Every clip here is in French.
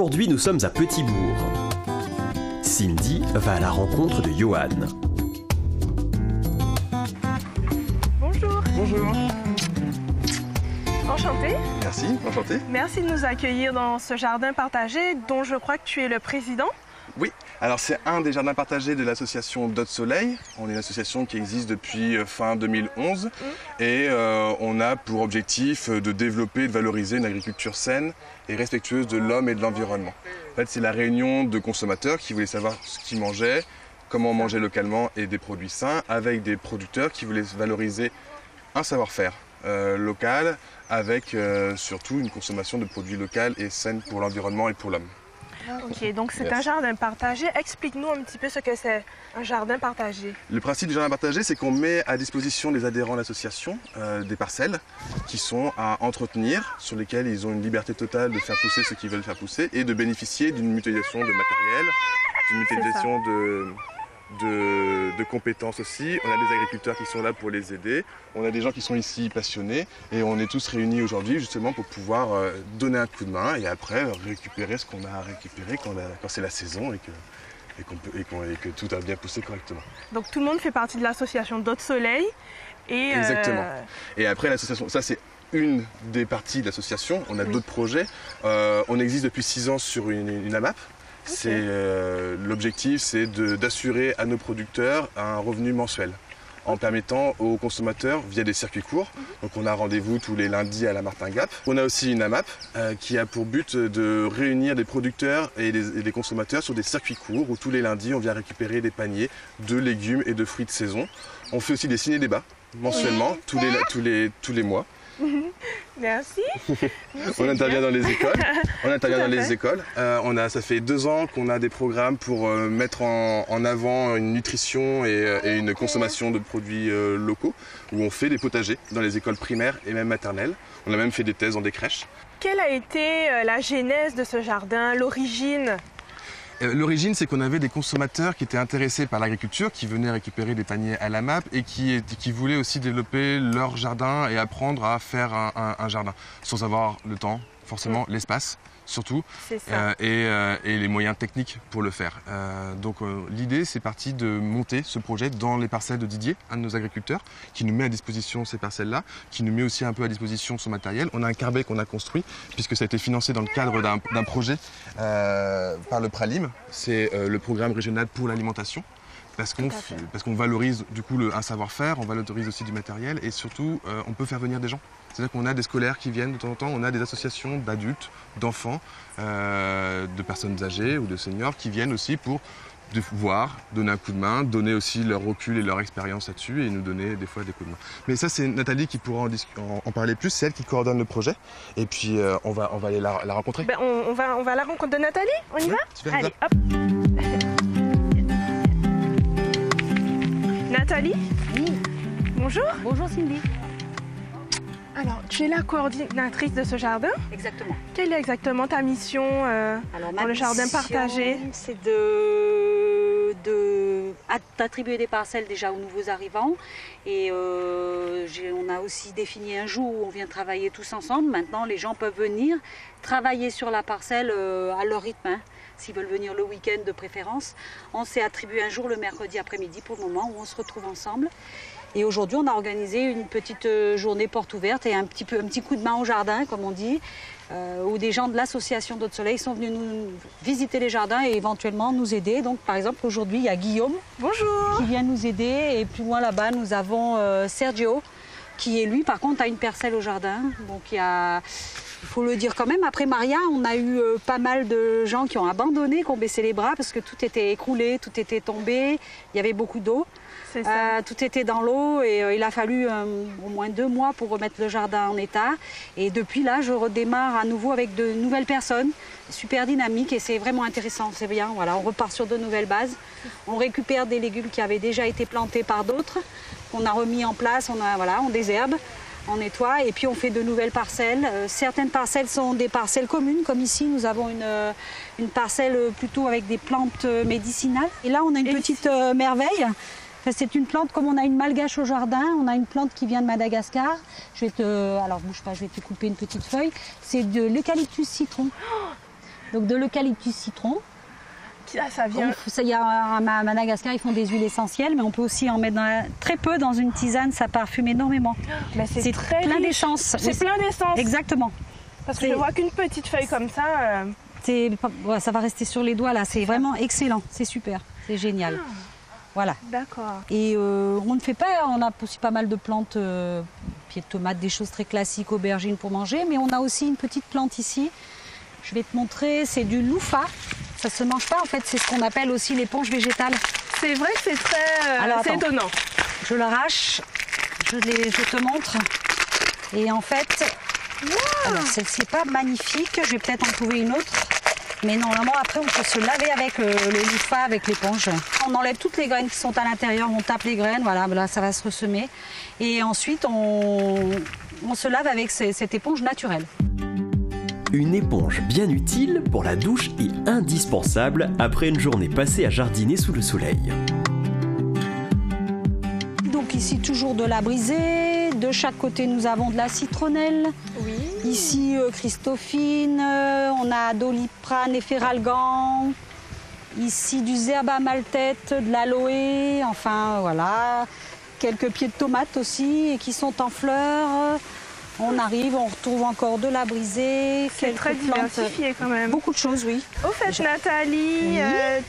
Aujourd'hui, nous sommes à Petit-Bourg. Cindy va à la rencontre de Johan. Bonjour. Bonjour. Enchantée. Merci, enchanté. Merci de nous accueillir dans ce jardin partagé dont je crois que tu es le président. Oui, alors c'est un des jardins partagés de l'association Dot Soleil. On est une association qui existe depuis fin 2011 et on a pour objectif de développer et de valoriser une agriculture saine et respectueuse de l'homme et de l'environnement. En fait, c'est la réunion de consommateurs qui voulaient savoir ce qu'ils mangeaient, comment manger localement et des produits sains, avec des producteurs qui voulaient valoriser un savoir-faire local, avec surtout une consommation de produits locaux et saines pour l'environnement et pour l'homme. Ok, donc c'est un jardin partagé. Explique-nous un petit peu ce que c'est un jardin partagé. Le principe du jardin partagé, c'est qu'on met à disposition des adhérents à l'association des parcelles qui sont à entretenir, sur lesquelles ils ont une liberté totale de faire pousser ce qu'ils veulent faire pousser et de bénéficier d'une mutualisation de matériel, d'une mutualisation de compétences aussi. On a des agriculteurs qui sont là pour les aider, on a des gens qui sont ici passionnés et on est tous réunis aujourd'hui justement pour pouvoir donner un coup de main et après récupérer ce qu'on a à récupérer quand c'est la saison et que tout a bien poussé correctement. Donc tout le monde fait partie de l'association Dot Soleil et exactement. Et après l'association, ça c'est une des parties de l'association, on a d'autres projets. On existe depuis 6 ans sur une AMAP. L'objectif, c'est d'assurer à nos producteurs un revenu mensuel en permettant aux consommateurs via des circuits courts. Donc on a rendez-vous tous les lundis à la Martin-Gap. On a aussi une AMAP qui a pour but de réunir des producteurs et des consommateurs sur des circuits courts où tous les lundis on vient récupérer des paniers de légumes et de fruits de saison. On fait aussi des ciné-débats mensuellement tous les mois. Merci. On intervient dans les écoles. Ça fait 2 ans qu'on a des programmes pour mettre en avant une nutrition et une consommation de produits locaux, où on fait des potagers dans les écoles primaires et même maternelles. On a même fait des thèses dans des crèches. Quelle a été la genèse de ce jardin, l'origine ? L'origine, c'est qu'on avait des consommateurs qui étaient intéressés par l'agriculture, qui venaient récupérer des paniers à la MAP et qui voulaient aussi développer leur jardin et apprendre à faire un jardin, sans avoir le temps, forcément, l'espace surtout, et les moyens techniques pour le faire. Donc l'idée, c'est parti de monter ce projet dans les parcelles de Didier, un de nos agriculteurs, qui nous met à disposition ces parcelles-là, qui nous met aussi un peu à disposition son matériel. On a un carbet qu'on a construit, puisque ça a été financé dans le cadre d'un projet par le Pralim, c'est le programme régional pour l'alimentation. Parce qu'on valorise du coup un savoir-faire, on valorise aussi du matériel et surtout on peut faire venir des gens. C'est-à-dire qu'on a des scolaires qui viennent de temps en temps, on a des associations d'adultes, d'enfants, de personnes âgées ou de seniors qui viennent aussi pour voir, donner un coup de main, donner aussi leur recul et leur expérience là-dessus et nous donner des fois des coups de main. Mais ça c'est Nathalie qui pourra en parler plus, c'est elle qui coordonne le projet et puis on va aller la rencontrer. Ben, on va à la rencontre de Nathalie, on y va ? Super, allez, hop. Nathalie ? Oui. Bonjour. Bonjour Cindy. Alors, tu es la coordinatrice de ce jardin. Exactement. Quelle est exactement ta mission dans le jardin partagé ? C'est d'attribuer des parcelles déjà aux nouveaux arrivants. Et on a aussi défini un jour où on vient travailler tous ensemble. Maintenant, les gens peuvent venir travailler sur la parcelle à leur rythme. S'ils veulent venir le week-end de préférence. On s'est attribué un jour le mercredi après-midi pour le moment où on se retrouve ensemble. Et aujourd'hui, on a organisé une petite journée porte ouverte et un petit coup de main au jardin, comme on dit, où des gens de l'association Dot Soleil sont venus nous visiter les jardins et éventuellement nous aider. Donc, par exemple, aujourd'hui, il y a Guillaume. Bonjour. Qui vient nous aider. Et plus loin là-bas, nous avons Sergio, qui est lui, par contre, a une parcelle au jardin. Donc, il faut le dire quand même. Après Maria, on a eu pas mal de gens qui ont abandonné, qui ont baissé les bras parce que tout était écroulé, tout était tombé. Il y avait beaucoup d'eau. Tout était dans l'eau et il a fallu au moins 2 mois pour remettre le jardin en état. Et depuis là, je redémarre à nouveau avec de nouvelles personnes, super dynamiques et c'est vraiment intéressant, c'est bien. Voilà, on repart sur de nouvelles bases. On récupère des légumes qui avaient déjà été plantés par d'autres, qu'on a remis en place, on désherbe. On nettoie et puis on fait de nouvelles parcelles. Certaines parcelles sont des parcelles communes, comme ici nous avons une parcelle plutôt avec des plantes médicinales. Et là on a une petite merveille. C'est une plante, comme on a une malgache au jardin, on a une plante qui vient de Madagascar. Alors bouge pas, je vais te couper une petite feuille. C'est de l'eucalyptus citron. Donc de l'eucalyptus citron. Ça vient... Il y a à Madagascar, ils font des huiles essentielles, mais on peut aussi en mettre très peu dans une tisane, ça parfume énormément. C'est plein d'essence. C'est plein d'essence. Exactement. Parce que je vois qu'une petite feuille comme ça... Ça va rester sur les doigts là, c'est vraiment excellent, c'est super, c'est génial. Voilà. D'accord. Et on ne fait pas, on a aussi pas mal de plantes, pieds de tomates, des choses très classiques, aubergines pour manger, mais on a aussi une petite plante ici. Je vais te montrer, c'est du louffa. Ça se mange pas en fait, c'est ce qu'on appelle aussi l'éponge végétale. C'est vrai que c'est très c'est étonnant. Je l'arrache, je te montre. Et en fait, alors celle-ci n'est pas magnifique, je vais peut-être en trouver une autre. Mais normalement après on peut se laver avec le louffa, avec l'éponge. On enlève toutes les graines qui sont à l'intérieur, on tape les graines, voilà, là ça va se ressemer. Et ensuite on se lave avec cette éponge naturelle. Une éponge bien utile pour la douche et indispensable après une journée passée à jardiner sous le soleil. Donc ici toujours de la brisée, de chaque côté nous avons de la citronnelle. Oui. Ici Christophine, on a Doliprane et Feralgan. Ici du Zerba maltète, de l'aloe, enfin voilà. Quelques pieds de tomates aussi et qui sont en fleurs. On arrive, on retrouve encore de la brisée. C'est très diversifié quand même. Beaucoup de choses, oui. Au fait, Nathalie,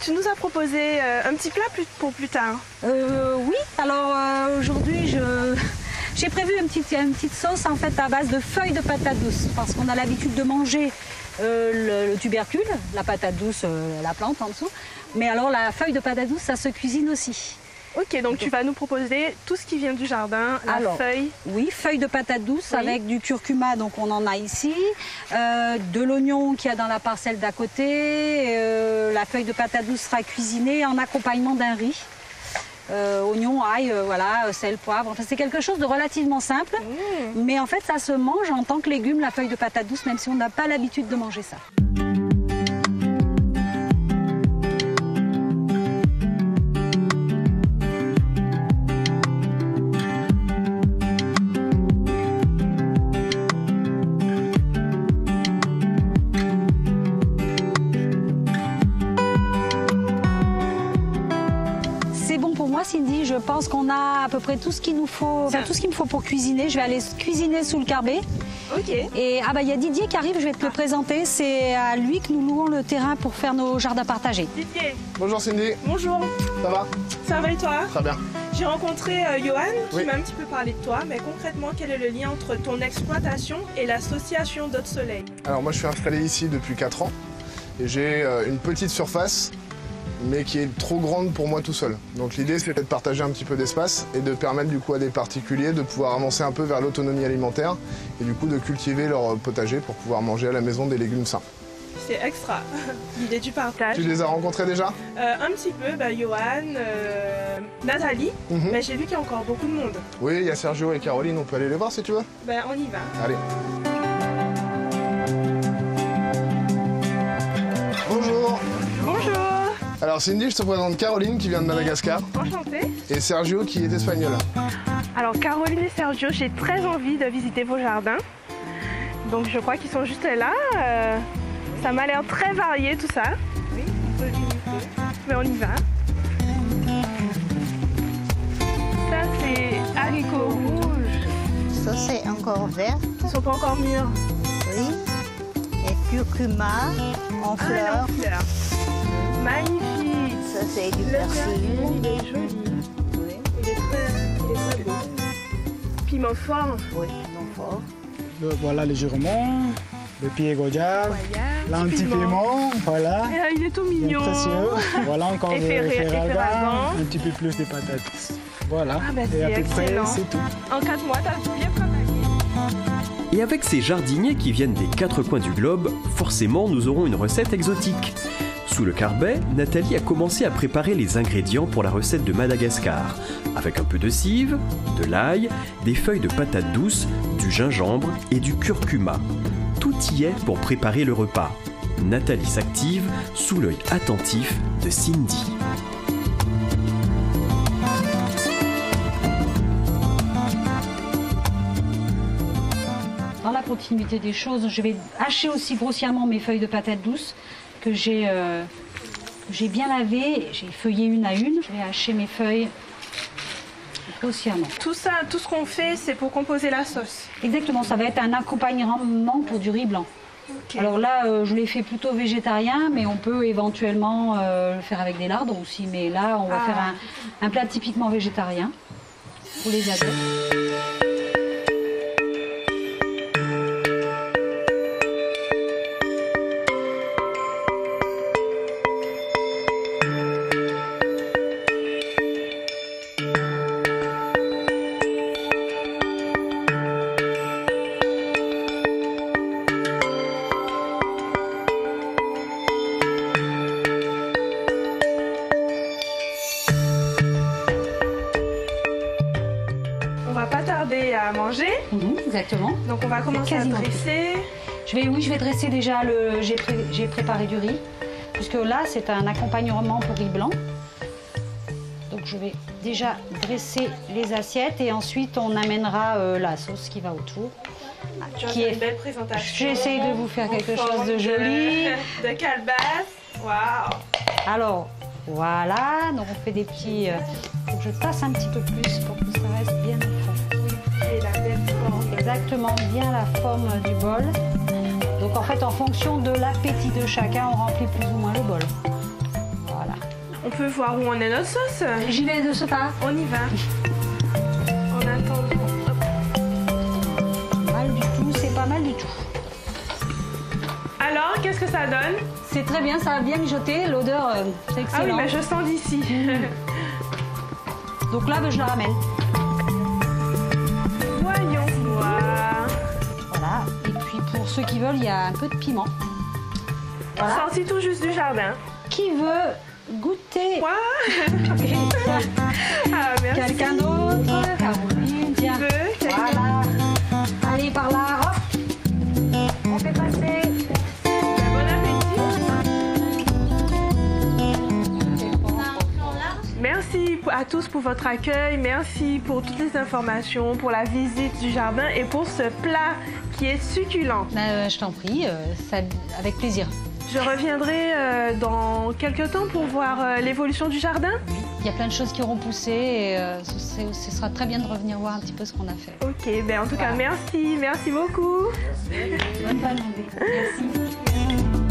tu nous as proposé un petit plat pour plus tard. Oui, alors aujourd'hui, j'ai prévu une petite sauce en fait à base de feuilles de patate douce. Parce qu'on a l'habitude de manger le tubercule, la patate douce, la plante en dessous. Mais alors la feuille de patate douce, ça se cuisine aussi. Ok, donc tu vas nous proposer tout ce qui vient du jardin, feuille. Oui, feuille de patate douce avec du curcuma, donc on en a ici, de l'oignon qu'il y a dans la parcelle d'à côté, la feuille de patate douce sera cuisinée en accompagnement d'un riz. Oignon, ail, voilà, sel, poivre, enfin, c'est quelque chose de relativement simple, mais en fait ça se mange en tant que légume, la feuille de patate douce, même si on n'a pas l'habitude de manger ça. Cindy, je pense qu'on a à peu près tout ce qu'il nous faut, tout ce qu'il me faut pour cuisiner. Je vais aller cuisiner sous le carbet. Ok. Et il y a Didier qui arrive, je vais te le présenter. C'est à lui que nous louons le terrain pour faire nos jardins partagés. Didier. Bonjour Cindy. Bonjour. Ça va? Ça va et toi? Très bien. J'ai rencontré Johan qui m'a un petit peu parlé de toi, mais concrètement, quel est le lien entre ton exploitation et l'association Dot Soleil? Alors moi je suis installé ici depuis 4 ans et j'ai une petite surface mais qui est trop grande pour moi tout seul. Donc l'idée c'est de partager un petit peu d'espace et de permettre du coup à des particuliers de pouvoir avancer un peu vers l'autonomie alimentaire et du coup de cultiver leur potager pour pouvoir manger à la maison des légumes sains. C'est extra, l'idée du partage. Tu les as rencontrés déjà? Un petit peu, Johan, Nathalie, mais j'ai vu qu'il y a encore beaucoup de monde. Oui, il y a Sergio et Caroline, on peut aller les voir si tu veux? On y va. Allez. Bonjour. Bonjour. Alors Cindy, je te présente Caroline qui vient de Madagascar. Enchantée. Et Sergio qui est espagnol. Alors Caroline et Sergio, j'ai très envie de visiter vos jardins. Donc je crois qu'ils sont juste là. Ça m'a l'air très varié tout ça. Oui, on peut visiter. Mais on y va. Ça c'est haricots rouges. Ça c'est encore vert. Ils sont pas encore mûrs. Oui. Et curcuma en fleurs. En fleurs. Magnifique. Ça c'est du persil. Il est joli. Oui. Il est très beau. Piment fort. Oui, piment fort. Voilà le giremont, le pied goyave, l'anti-piment, voilà. Et il est tout mignon. Précieux. Voilà encore et le ferragam, un petit peu plus de patates. Voilà. Et à peu près c'est tout. En 4 mois, t'as bien travaillé. Et avec ces jardiniers qui viennent des 4 coins du globe, forcément nous aurons une recette exotique. Sous le carbet, Nathalie a commencé à préparer les ingrédients pour la recette de Madagascar, avec un peu de cive, de l'ail, des feuilles de patate douce, du gingembre et du curcuma. Tout y est pour préparer le repas. Nathalie s'active sous l'œil attentif de Cindy. dans la continuité des choses, je vais hacher aussi grossièrement mes feuilles de patates douces que j'ai bien lavées. J'ai feuillé une à une. Je vais hacher mes feuilles grossièrement. Tout ça, tout ce qu'on fait, c'est pour composer la sauce. Exactement, ça va être un accompagnement pour du riz blanc. Okay. Alors là, je l'ai fait plutôt végétarien, mais on peut éventuellement le faire avec des lardons aussi. Mais là, on va faire un plat typiquement végétarien pour les adeptes. À manger. Exactement. Donc on va commencer à dresser. Je vais dresser déjà j'ai préparé du riz, puisque là c'est un accompagnement pour riz blanc. Donc je vais déjà dresser les assiettes et ensuite on amènera la sauce qui va autour. Qui est une belle présentation. J'essaye de vous faire quelque chose de joli. De calebasse. Waouh. Alors voilà, donc on fait des petits. Faut que je tasse un petit peu plus pour que ça reste bien au fond. Exactement bien la forme du bol. Donc en fait, en fonction de l'appétit de chacun, on remplit plus ou moins le bol. Voilà. On peut voir où on est notre sauce. J'y vais de ce pas. On y va. On attend. Mal du tout, c'est pas mal du tout. Alors, qu'est-ce que ça donne? C'est très bien, ça a bien mijoté. L'odeur, c'est excellent. Ah oui, mais je sens d'ici. Donc là, je la ramène. Voyons voir. Voilà. Et puis pour ceux qui veulent, il y a un peu de piment. Voilà. Sorti tout juste du jardin. Qui veut goûter? Quoi? Ah, merci. Quelqu'un d'autre? Caroline, tiens. Voilà. Allez, par là, hop. On fait passer. Bon appétit. Merci à tous pour votre accueil, merci pour toutes les informations, pour la visite du jardin et pour ce plat qui est succulent. Je t'en prie, avec plaisir. Je reviendrai dans quelques temps pour voir l'évolution du jardin. Oui, il y a plein de choses qui auront poussé et ce sera très bien de revenir voir un petit peu ce qu'on a fait. Ok, ben en tout cas merci beaucoup. Merci. Bonne journée. Merci.